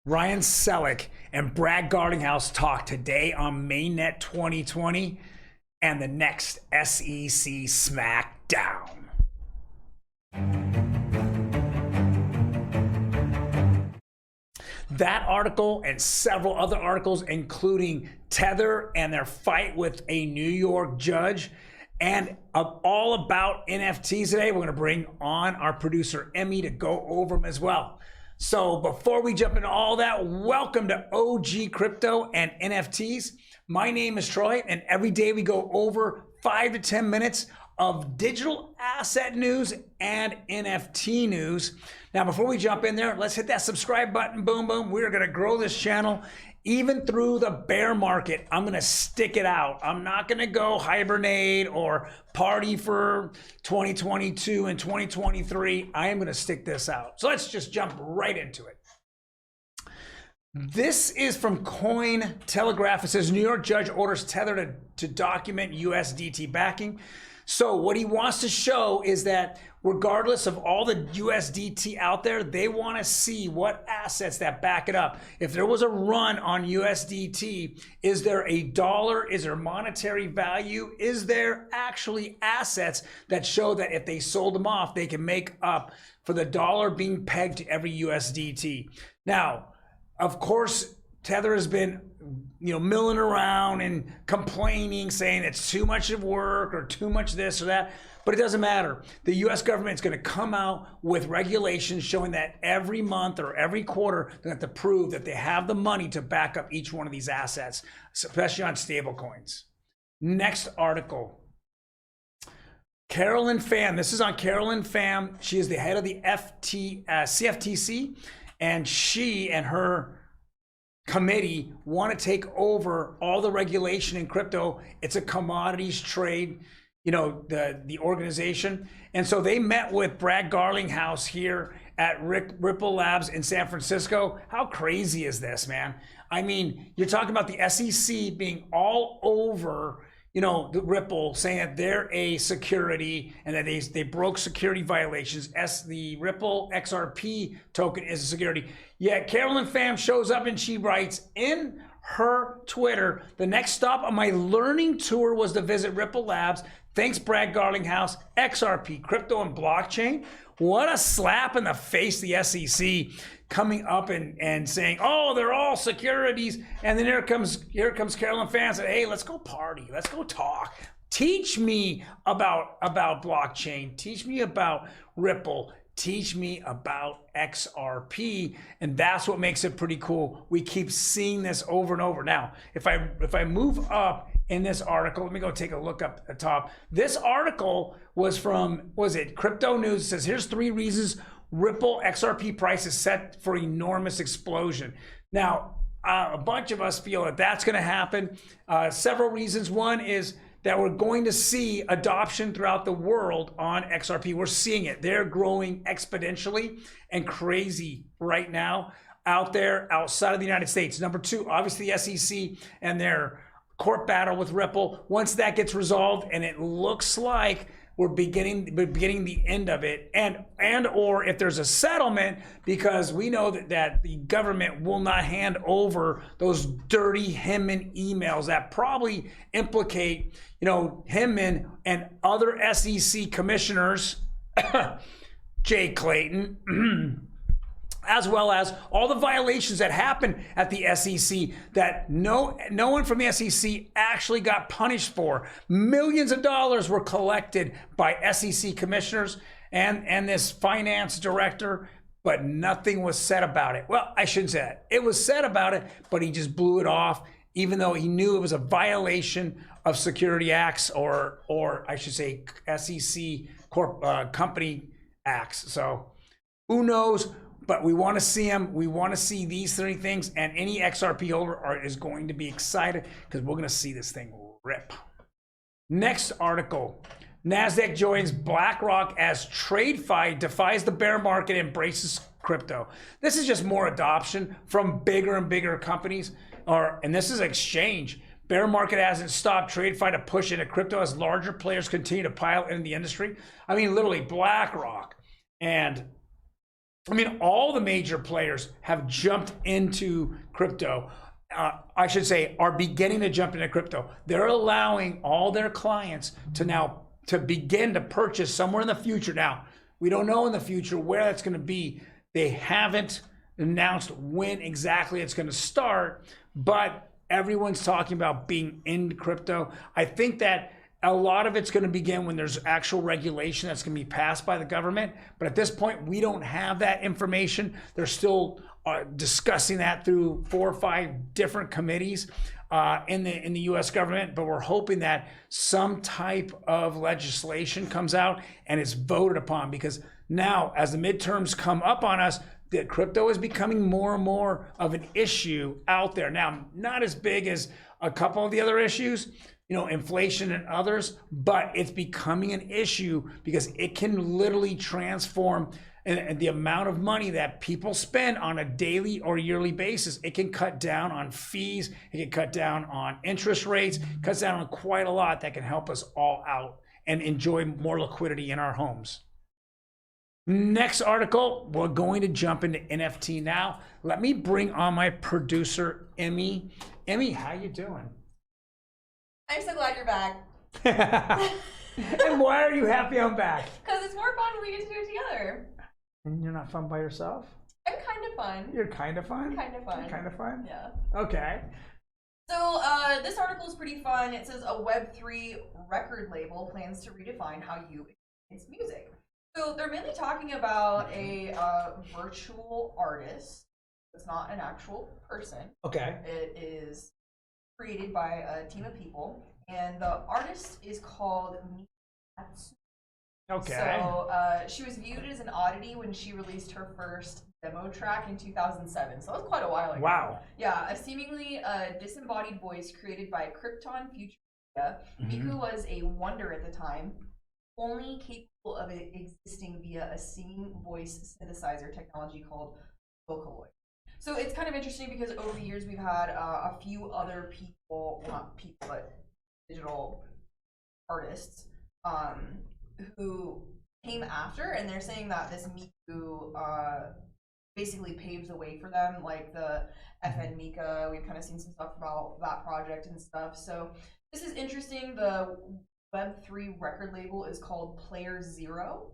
Ryan Selleck and Brad Garlinghouse talk today on Mainnet 2020 and the next SEC Smackdown. That article and several other articles, including Tether and their fight with a New York judge, and all about NFTs today. We're going to bring on our producer, Emmy, to go over them as well. So before we jump into all that, welcome to OG Crypto and NFTs. My name is Troy, and every day we go over 5 to 10 minutes of digital asset news and NFT news. Now, before we jump in there, let's hit that subscribe button. Boom, boom. We're going to grow this channel. Even through the bear market, I'm going to stick it out. I'm not going to go hibernate or party for 2022 and 2023. I am going to stick this out. So let's just jump right into it. This is from Cointelegraph. It says New York judge orders Tether to document USDT backing. So what he wants to show is that regardless of all the USDT out there, they want to see what assets that back it up. If there was a run on USDT, is there a dollar? Is there monetary value? Is there actually assets that show that if they sold them off, they can make up for the dollar being pegged to every USDT? Now, of course, Tether has been, milling around and complaining, saying it's too much of work or too much this or that, but it doesn't matter. The US government is going to come out with regulations showing that every month or every quarter, they have to prove that they have the money to back up each one of these assets, especially on stable coins. Next article. Carolyn Pham. This is on Carolyn Pham. She is the head of the CFTC, and she and her committee want to take over all the regulation in crypto. It's a commodities trade, the organization. And so they met with Brad Garlinghouse here at Ripple Labs in San Francisco. How crazy is this, man? I mean, you're talking about the SEC being all over the Ripple, saying that they're a security and that they broke security violations. The Ripple XRP token is a security. Yet Carolyn Pham shows up and she writes in her Twitter, the next stop on my learning tour was to visit Ripple Labs. Thanks, Brad Garlinghouse, XRP, crypto and blockchain. What a slap in the face, the SEC coming up and saying, oh, they're all securities. And then here comes Carolyn Pham saying, hey, let's go party. Let's go talk. Teach me about blockchain. Teach me about Ripple. Teach me about XRP. And that's what makes it pretty cool. We keep seeing this over and over. Now, if I move up in this article, let me go take a look up at the top. This article was from, Crypto News? It says, here's 3 reasons Ripple XRP price is set for enormous explosion. Now, a bunch of us feel that that's going to happen. Several reasons. One is that we're going to see adoption throughout the world on XRP. We're seeing it. They're growing exponentially and crazy right now out there outside of the United States. Number 2, obviously the SEC and their court battle with Ripple. Once that gets resolved, and it looks like we're beginning the end of it, and or if there's a settlement, because we know that the government will not hand over those dirty Hinman emails that probably implicate Hinman and other SEC commissioners, Jay Clayton, as well as all the violations that happened at the SEC that no one from the SEC actually got punished for. Millions of dollars were collected by SEC commissioners and this finance director, but nothing was said about it. Well, I shouldn't say that. It was said about it, but he just blew it off, even though he knew it was a violation of security acts or I should say SEC company acts. So who knows? But we want to see them. We want to see these 3 things, and any XRP holder is going to be excited because we're going to see this thing rip. Next article. NASDAQ joins BlackRock as TradFi defies the bear market and embraces crypto. This is just more adoption from bigger and bigger companies, and this is exchange. Bear market hasn't stopped TradFi to push into crypto as larger players continue to pile into the industry. I mean, literally BlackRock and I mean, all the major players have jumped into crypto. I should say, are beginning to jump into crypto. They're allowing all their clients to now to begin to purchase somewhere in the future. Now, we don't know in the future where that's going to be. They haven't announced when exactly it's going to start, but everyone's talking about being in crypto. I think that a lot of it's going to begin when there's actual regulation that's going to be passed by the government. But at this point, we don't have that information. They're still discussing that through 4 or 5 different committees in the U.S. government. But we're hoping that some type of legislation comes out and is voted upon, because now, as the midterms come up on us, that crypto is becoming more and more of an issue out there. Now, not as big as a couple of the other issues, you know, inflation and others, but it's becoming an issue because it can literally transform and the amount of money that people spend on a daily or yearly basis. It can cut down on fees, it can cut down on interest rates, cuts down on quite a lot that can help us all out and enjoy more liquidity in our homes. Next article, we're going to jump into NFT now. Let me bring on my producer, Emmy. Emmy, how you doing? I'm so glad you're back. And why are you happy I'm back? Because it's more fun when we get to do it together. And you're not fun by yourself? I'm kind of fun. You're kind of fun? Kind of fun. You're kind of fun? Yeah. Okay. So this article is pretty fun. It says a Web3 record label plans to redefine how you experience music. So they're mainly talking about a virtual artist. It's not an actual person. Okay. It is created by a team of people, and the artist is called Mikatsu. Okay. So she was viewed as an oddity when she released her first demo track in 2007. So that was quite a while ago. Wow. Yeah, a seemingly disembodied voice created by Krypton Future Media. Miku was a wonder at the time, only capable of existing via a singing voice synthesizer technology called Vocaloid. So it's kind of interesting because over the years we've had a few other people, well, not people, but digital artists who came after, and they're saying that this Miku basically paved the way for them, like the FN Mika. We've kind of seen some stuff about that project and stuff. So this is interesting. The Web3 record label is called Player Zero,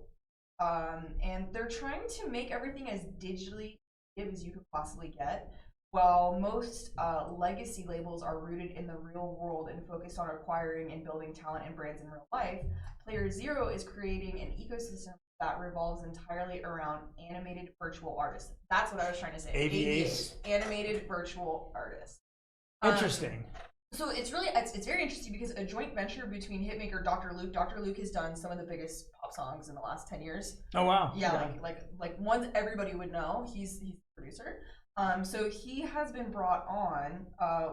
and they're trying to make everything as digitally as you could possibly get. While most legacy labels are rooted in the real world and focused on acquiring and building talent and brands in real life, Player Zero is creating an ecosystem that revolves entirely around animated virtual artists. That's what I was trying to say. AVAs. Animated virtual artists. Interesting. So it's very interesting because a joint venture between hitmaker Dr. Luke. Dr. Luke has done some of the biggest pop songs in the last 10 years. Oh wow. Yeah, like ones everybody would know. He's the producer. So he has been brought on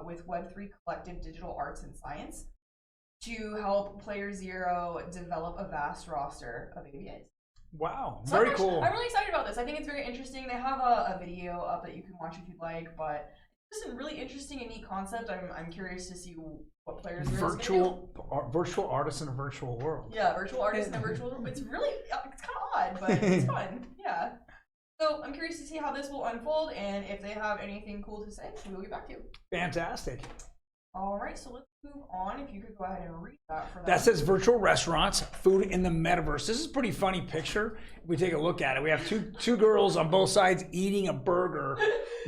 with Web3 Collective Digital Arts and Science to help Player Zero develop a vast roster of AVAs. Wow, So very cool. I'm really excited about this. I think it's very interesting. They have a video up that you can watch if you'd like, but it's just a really interesting and neat concept. I'm curious to see what Player Zero is gonna do. Virtual artists in a virtual world. Yeah, virtual artists in a virtual world. It's really, it's kind of odd, but it's fun. Yeah. So I'm curious to see how this will unfold, and if they have anything cool to say, we'll get back to you. Fantastic. All right, so let's move on. If you could go ahead and read that for them. That says virtual restaurants, food in the metaverse. This is a pretty funny picture. We take a look at it. We have two girls on both sides eating a burger,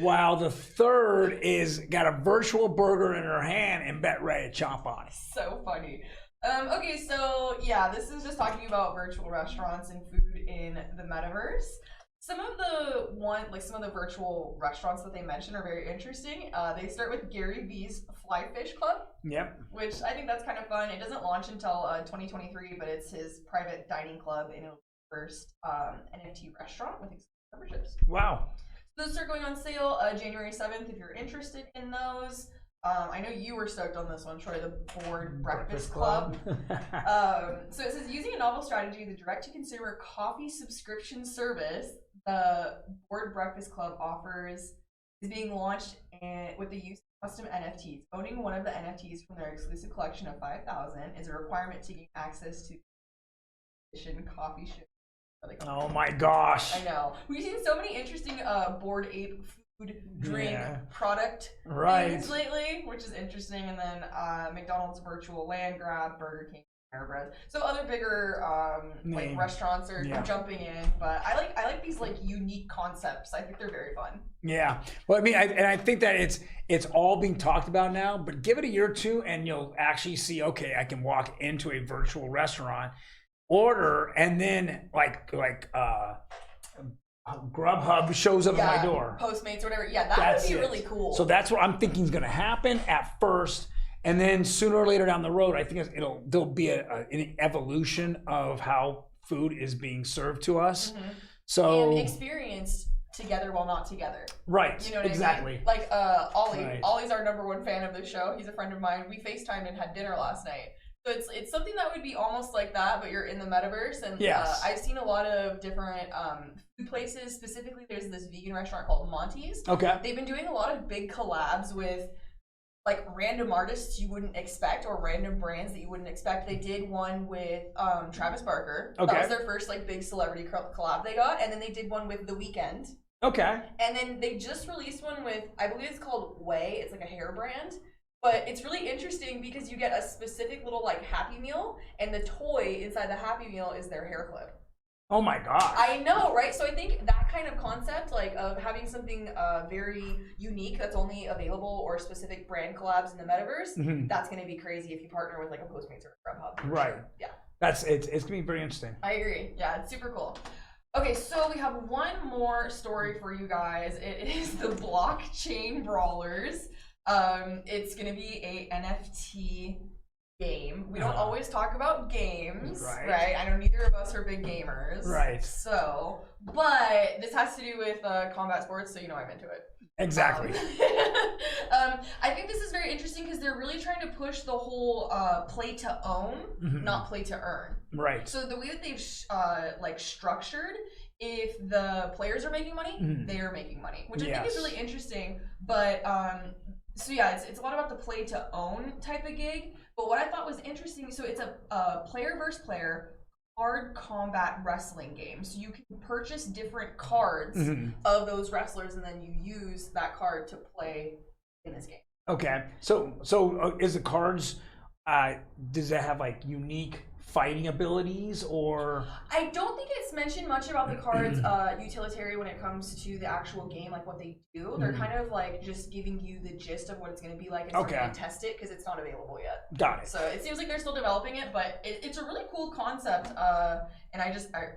while the third is got a virtual burger in her hand and bet ready to chomp on it. So funny. Okay, so yeah, this is just talking about virtual restaurants and food in the metaverse. Some of the virtual restaurants that they mention are very interesting. They start with Gary V's Fly Fish Club. Yep. Which I think that's kind of fun. It doesn't launch until 2023, but it's his private dining club, and it'll be the first NFT restaurant with exclusive memberships. Wow. So those start going on sale January 7th if you're interested in those. I know you were stoked on this one, Troy, the Board Breakfast Club. So it says, using a novel strategy, the direct-to-consumer coffee subscription service the Board Breakfast Club offers is being launched with the use of custom NFTs. Owning one of the NFTs from their exclusive collection of 5,000 is a requirement to gain access to the coffee shop Oh my gosh. I know. We've seen so many interesting Bored Ape food, drink, product things lately, which is interesting. And then McDonald's virtual land grab, Burger King, Airbread. So other bigger like restaurants are jumping in, but I like these like unique concepts. I think they're very fun. Yeah. Well, I mean, I think that it's all being talked about now, but give it a year or two and you'll actually see, okay, I can walk into a virtual restaurant, order, and then like Grubhub shows up at my door. Postmates or whatever. Yeah, that would be really cool. So that's what I'm thinking is going to happen at first. And then sooner or later down the road, I think there'll be an evolution of how food is being served to us. Mm-hmm. So and experienced together while not together. Right. You know what I mean? Like Ollie. Right. Ollie's our #1 fan of the show. He's a friend of mine. We FaceTimed and had dinner last night. So it's something that would be almost like that, but you're in the metaverse. And I've seen a lot of different food places. Specifically, there's this vegan restaurant called Monty's. Okay. They've been doing a lot of big collabs with like random artists you wouldn't expect or random brands that you wouldn't expect. They did one with Travis Barker. Okay. That was their first like big celebrity collab they got. And then they did one with The Weeknd. Okay. And then they just released one with, I believe it's called Way. It's like a hair brand. But it's really interesting because you get a specific little like Happy Meal, and the toy inside the Happy Meal is their hair clip. Oh my gosh. I know, right? So I think that kind of concept, like of having something very unique that's only available or specific brand collabs in the metaverse, that's going to be crazy if you partner with like a Postmates or a Grubhub. Right. Sure. Yeah. It's going to be very interesting. I agree. Yeah, it's super cool. Okay, so we have one more story for you guys. It is the blockchain Brawlers. It's going to be a NFT game. We don't always talk about games, right? I know neither of us are big gamers. Right. So, but this has to do with combat sports, so you know I'm into it. Exactly. I think this is very interesting because they're really trying to push the whole play to own, not play to earn. Right. So the way that they've like structured, if the players are making money, they are making money, which I think is really interesting. But so yeah, it's a lot about the play to own type of gig. But what I thought was interesting, so it's a player versus player card combat wrestling game. So you can purchase different cards of those wrestlers, and then you use that card to play in this game. Okay. So is the cards, does it have like unique fighting abilities, or? I don't think it's mentioned much about the cards utilitarian when it comes to the actual game, like what they do. They're kind of like just giving you the gist of what it's going to be like and starting to test it because it's not available yet. Got it. So it seems like they're still developing it, but it's a really cool concept. And I like this guy.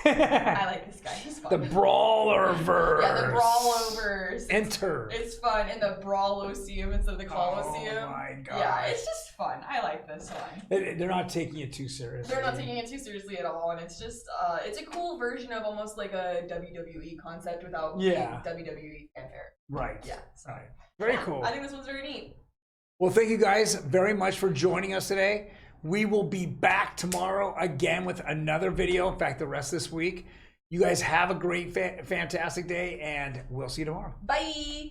I like this guy. He's fun. The Brawlerverse. Yeah, the Brawlovers. Enter. It's fun. And the Brawloseum instead of the Coliseum. Oh my god. Yeah, it's just fun. I like this one. They're not taking it too seriously. They're not taking it too seriously at all, and it's just it's a cool version of almost like a WWE concept without WWE fanfare. Right. Yeah. So. Right. Very cool. I think this one's very neat. Well, thank you guys very much for joining us today. We will be back tomorrow again with another video. In fact, the rest of this week. You guys have a great, fantastic day, and we'll see you tomorrow. Bye.